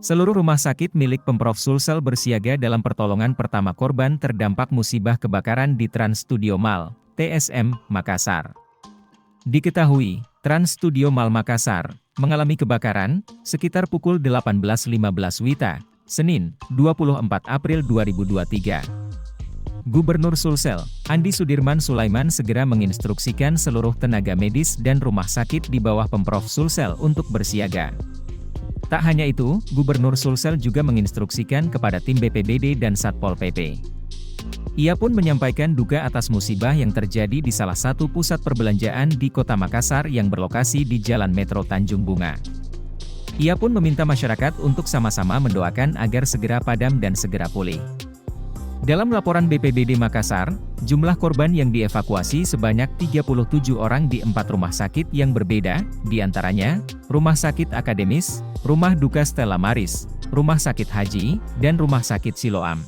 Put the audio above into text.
Seluruh rumah sakit milik Pemprov Sulsel bersiaga dalam pertolongan pertama korban terdampak musibah kebakaran di Trans Studio Mall, TSM, Makassar. Diketahui, Trans Studio Mall Makassar mengalami kebakaran sekitar pukul 18.15 WITA, Senin, 24 April 2023. Gubernur Sulsel, Andi Sudirman Sulaiman segera menginstruksikan seluruh tenaga medis dan rumah sakit di bawah Pemprov Sulsel untuk bersiaga. Tak hanya itu, Gubernur Sulsel juga menginstruksikan kepada tim BPBD dan Satpol PP. Ia pun menyampaikan duka atas musibah yang terjadi di salah satu pusat perbelanjaan di Kota Makassar yang berlokasi di Jalan Metro Tanjung Bunga. Ia pun meminta masyarakat untuk sama-sama mendoakan agar segera padam dan segera pulih. Dalam laporan BPBD Makassar, jumlah korban yang dievakuasi sebanyak 37 orang di 4 rumah sakit yang berbeda, diantaranya, Rumah Sakit Akademis, Rumah Duka Stella Maris, Rumah Sakit Haji, dan Rumah Sakit Siloam.